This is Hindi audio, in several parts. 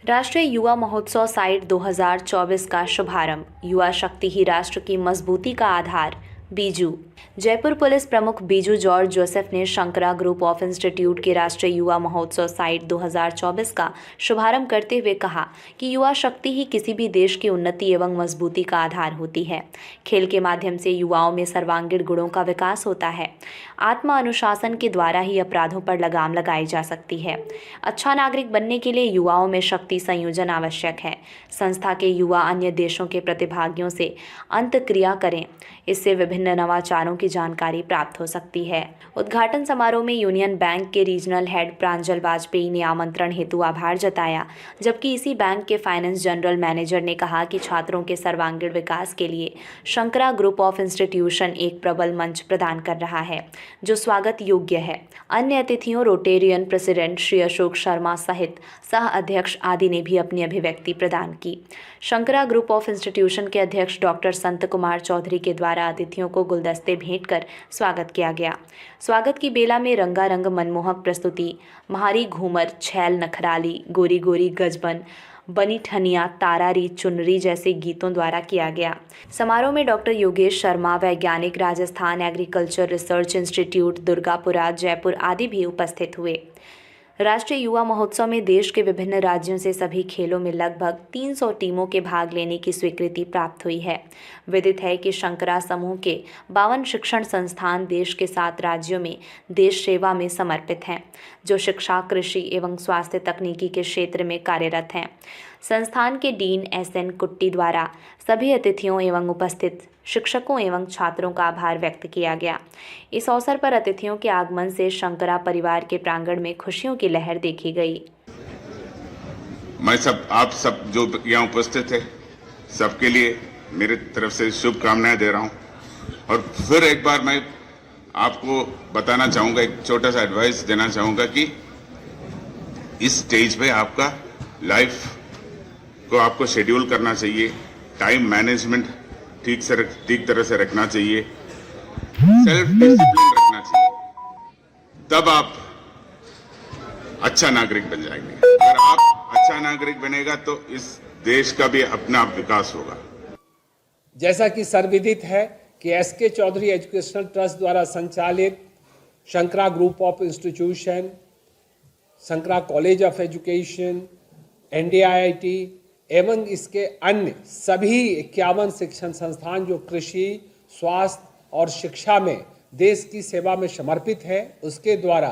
राष्ट्रीय युवा महोत्सव साइट 2024 का शुभारंभ। युवा शक्ति ही राष्ट्र की मजबूती का आधार। बीजू। जयपुर पुलिस प्रमुख बीजू जॉर्ज जोसेफ ने शंकरा ग्रुप ऑफ इंस्टीट्यूट के राष्ट्रीय युवा महोत्सव साइट 2024 का शुभारंभ करते हुए कहा कि युवा शक्ति ही किसी भी देश की उन्नति एवं मजबूती का आधार होती है। खेल के माध्यम से युवाओं में सर्वांगीण गुणों का विकास होता है। आत्म अनुशासन के द्वारा ही अपराधों पर लगाम लगाई जा सकती है। अच्छा नागरिक बनने के लिए युवाओं में शक्ति संयोजन आवश्यक है। संस्था के युवा अन्य देशों के प्रतिभागियों से अंतःक्रिया करें, इससे विभिन्न नवाचारों की जानकारी प्राप्त हो सकती है। उद्घाटन समारोह में यूनियन बैंक के रीजनल हेड प्रांजल वाजपेयी ने आमंत्रण हेतु आभार जताया, जबकि इसी बैंक के फाइनेंस जनरल मैनेजर ने कहा कि छात्रों के सर्वांगीण विकास के लिए शंकरा ग्रुप ऑफ इंस्टीट्यूशन एक प्रबल मंच प्रदान कर रहा है, जो स्वागत योग्य है। अन्य अतिथियों रोटेरियन प्रेसिडेंट श्री अशोक शर्मा सहित सह अध्यक्ष आदि ने भी अपनी अभिव्यक्ति प्रदान की। शंकरा ग्रुप ऑफ इंस्टीट्यूशन के अध्यक्ष डॉक्टर संत कुमार चौधरी के द्वारा अतिथियों को गुलदस्ते भेंट कर स्वागत किया गया। स्वागत की बेला में रंगारंग मनमोहक प्रस्तुति महारी घूमर, छैल नखराली, गोरी गोरी गजबन, बनी ठनिया, तारारी चुनरी जैसे गीतों द्वारा किया गया। समारोह में डॉक्टर योगेश शर्मा, वैज्ञानिक, Rajasthan agriculture research institute Durgapura, Jaipur आदि भी उपस्थित हुए। राष्ट्रीय युवा महोत्सव में देश के विभिन्न राज्यों से सभी खेलों में लगभग 300 टीमों के भाग लेने की स्वीकृति प्राप्त हुई है। विदित है कि शंकरा समूह के 52 शिक्षण संस्थान देश के 7 राज्यों में देश सेवा में समर्पित हैं, जो शिक्षा, कृषि एवं स्वास्थ्य तकनीकी के क्षेत्र में कार्यरत हैं। संस्थान के डीन SN कुट्टी द्वारा सभी अतिथियों एवं उपस्थित शिक्षकों एवं छात्रों का आभार व्यक्त किया गया। इस अवसर पर अतिथियों के आगमन से शंकरा परिवार के प्रांगण में खुशियों की लहर देखी गई। मैं आप सब जो यहाँ उपस्थित है, सबके लिए मेरी तरफ से शुभकामनाएं दे रहा हूँ। और फिर एक बार मैं आपको बताना चाहूँगा, एक छोटा सा एडवाइस देना चाहूँगा कि इस स्टेज पे आपका लाइफ को आपको शेड्यूल करना चाहिए, टाइम मैनेजमेंट ठीक तरह से रखना चाहिए, सेल्फ डिसिप्लिन रखना चाहिए, तब आप अच्छा नागरिक बन जाएंगे। अगर आप अच्छा नागरिक बनेगा तो इस देश का भी अपना विकास होगा। जैसा कि सर्वविदित है कि SK चौधरी एजुकेशनल ट्रस्ट द्वारा संचालित Shankara group of institution, Shankara college of education, NDIIT एवं इसके अन्य सभी 51 शिक्षण संस्थान जो कृषि, स्वास्थ्य और शिक्षा में देश की सेवा में समर्पित है, उसके द्वारा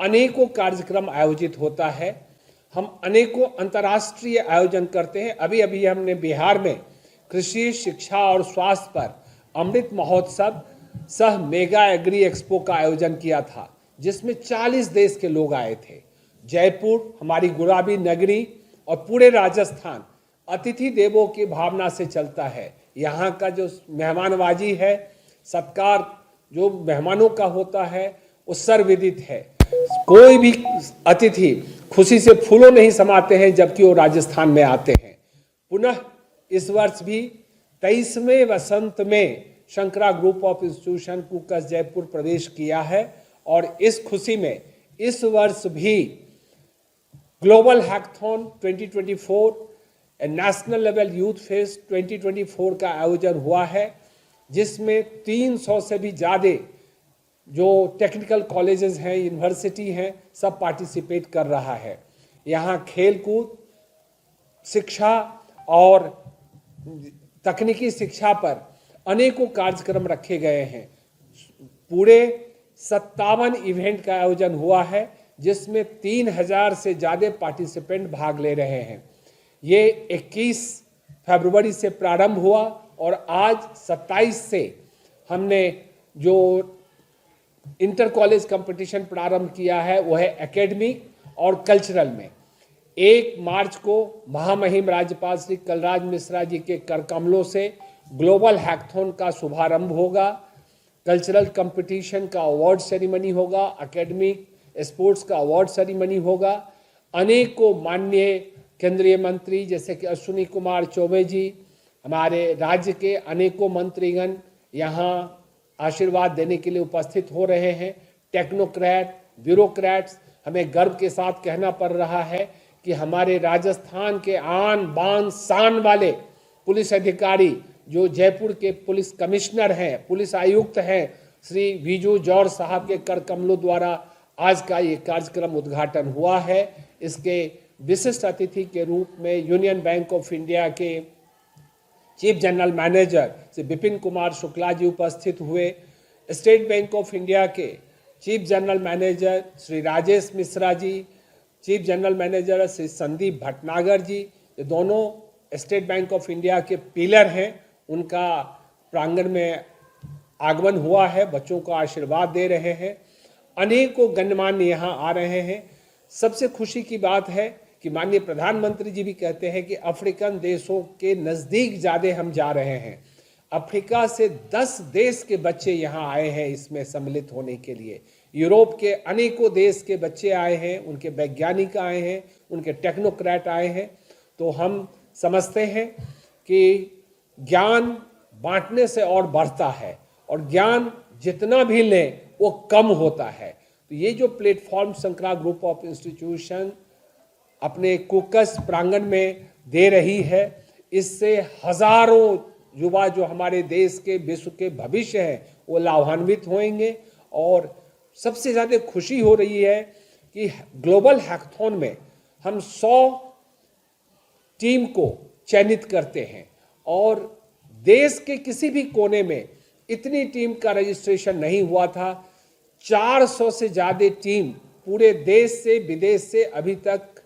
अनेकों कार्यक्रम आयोजित होता है। हम अनेकों अंतर्राष्ट्रीय आयोजन करते हैं। अभी अभी हमने बिहार में कृषि, शिक्षा और स्वास्थ्य पर अमृत महोत्सव सह मेगा एग्री एक्सपो का आयोजन किया था, जिसमें 40 देश के लोग आए थे। जयपुर हमारी गुलाबी नगरी और पूरे राजस्थान अतिथि देवों की भावना से चलता है। यहाँ का जो मेहमानबाजी है, सत्कार जो मेहमानों का होता है, वो सर्वविदित है। कोई भी अतिथि खुशी से फूलों नहीं समाते हैं जबकि वो राजस्थान में आते हैं। पुनः इस वर्ष भी 23वें वसंत में Shankara group of institution Kukas Jaipur प्रवेश किया है और इस खुशी में इस वर्ष भी global hackathon 2024 national level youth fest 2024 का आयोजन हुआ है, जिसमें 300 से भी ज़्यादा जो टेक्निकल कॉलेजेस हैं, यूनिवर्सिटी हैं, सब पार्टिसिपेट कर रहा है। यहाँ खेलकूद, शिक्षा और तकनीकी शिक्षा पर अनेकों कार्यक्रम रखे गए हैं। पूरे 57 इवेंट का आयोजन हुआ है, जिसमें 3000 से ज़्यादा पार्टिसिपेंट भाग ले रहे हैं। ये 21 फरवरी से प्रारंभ हुआ और आज 27 से हमने जो इंटर कॉलेज कंपटीशन प्रारंभ किया है, वो है एकेडमिक और कल्चरल में। 1 मार्च को महामहिम राज्यपाल श्री कलराज मिश्रा जी के कर कमलों से ग्लोबल हैकाथॉन का शुभारंभ होगा। कल्चरल कंपटीशन का अवार्ड सेरेमनी होगा, एकेडमिक स्पोर्ट्स का अवार्ड सेरेमनी होगा। अनेकों माननीय केंद्रीय मंत्री जैसे कि अश्विनी कुमार चौबे जी, हमारे राज्य के अनेकों मंत्रीगण यहाँ आशीर्वाद देने के लिए उपस्थित हो रहे हैं। टेक्नोक्रेट, ब्यूरोक्रेट्स, हमें गर्व के साथ कहना पड़ रहा है कि हमारे राजस्थान के आन बान शान वाले पुलिस अधिकारी जो जयपुर के पुलिस कमिश्नर हैं, पुलिस आयुक्त हैं, श्री बीजू जॉर्ज साहब के कर कमलों द्वारा आज का ये कार्यक्रम उद्घाटन हुआ है। इसके विशिष्ट अतिथि के रूप में यूनियन बैंक ऑफ इंडिया के chief general manager Shri Vipin Kumar Shukla ji उपस्थित हुए। स्टेट बैंक ऑफ इंडिया के chief general manager Shri Rajesh Mishra ji, chief general manager Shri Sandeep Bhatnagar ji, ये दोनों स्टेट बैंक ऑफ इंडिया के पिलर हैं, उनका प्रांगण में आगमन हुआ है, बच्चों को आशीर्वाद दे रहे हैं। अनेकों गणमान्य यहाँ आ रहे हैं। सबसे खुशी की बात है कि माननीय प्रधानमंत्री जी भी कहते हैं कि अफ्रीकन देशों के नज़दीक ज़्यादा हम जा रहे हैं। अफ्रीका से 10 देश के बच्चे यहाँ आए हैं इसमें सम्मिलित होने के लिए। यूरोप के अनेकों देश के बच्चे आए हैं, उनके वैज्ञानिक आए हैं, उनके टेक्नोक्रेट आए हैं। तो हम समझते हैं कि ज्ञान बांटने से और बढ़ता है और ज्ञान जितना भी लें वो कम होता है। तो ये जो platform Shankara group of institution अपने कुकस प्रांगण में दे रही है, इससे हजारों युवा जो हमारे देश के विश्व के भविष्य हैं वो लाभान्वित होंगे। और सबसे ज़्यादा खुशी हो रही है कि ग्लोबल हैकाथॉन में हम 100 टीम को चयनित करते हैं और देश के किसी भी कोने में इतनी टीम का रजिस्ट्रेशन नहीं हुआ था। 400 से ज़्यादा टीम पूरे देश से विदेश से अभी तक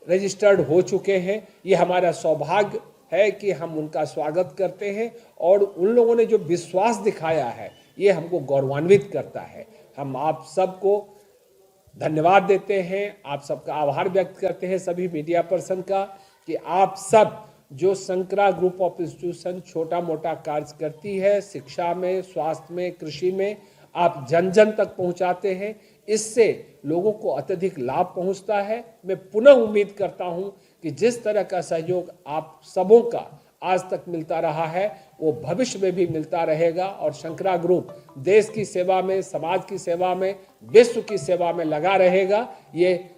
रजिस्टर्ड हो चुके हैं। ये हमारा सौभाग्य है कि हम उनका स्वागत करते हैं और उन लोगों ने जो विश्वास दिखाया है ये हमको गौरवान्वित करता है। हम आप सबको धन्यवाद देते हैं, आप सबका आभार व्यक्त करते हैं सभी मीडिया पर्सन का कि आप सब जो शंकरा ग्रुप ऑफ इंस्टीट्यूशन छोटा मोटा कार्य करती है, शिक्षा में, स्वास्थ्य में, कृषि में, आप जन जन तक पहुंचाते हैं। इससे लोगों को अत्यधिक लाभ पहुंचता है। मैं पुनः उम्मीद करता हूं कि जिस तरह का सहयोग आप सबों का आज तक मिलता रहा है वो भविष्य में भी मिलता रहेगा और शंकरा ग्रुप देश की सेवा में, समाज की सेवा में, विश्व की सेवा में लगा रहेगा। ये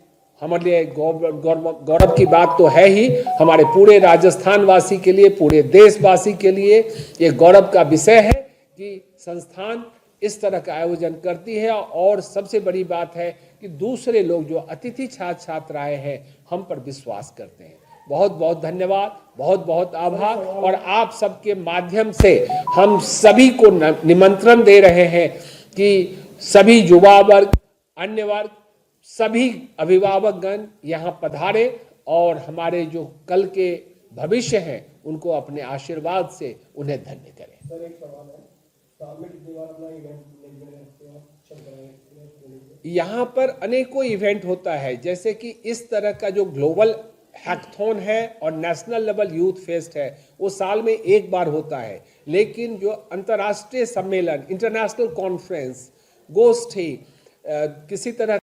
हमारे लिए गौरव की बात तो है ही, हमारे पूरे राजस्थान वासी के लिए, पूरे देशवासी के लिए ये गौरव का विषय है कि संस्थान इस तरह का आयोजन करती है। और सबसे बड़ी बात है कि दूसरे लोग जो अतिथि छात्र छात्राएं हैं हम पर विश्वास करते हैं। बहुत बहुत धन्यवाद, बहुत बहुत आभार। और आप सबके माध्यम से हम सभी को निमंत्रण दे रहे हैं कि सभी युवा वर्ग, अन्य वर्ग, सभी अभिभावकगण यहाँ पधारे और हमारे जो कल के भविष्य हैं उनको अपने आशीर्वाद से उन्हें धन्य करें। सर एक सवाल है, यहाँ पर अनेकों इवेंट होता है, जैसे कि इस तरह का जो ग्लोबल हैकाथॉन है और नेशनल लेवल यूथ फेस्ट है वो साल में एक बार होता है। लेकिन जो अंतर्राष्ट्रीय सम्मेलन, इंटरनेशनल कॉन्फ्रेंस, गोष्ठी, किसी तरह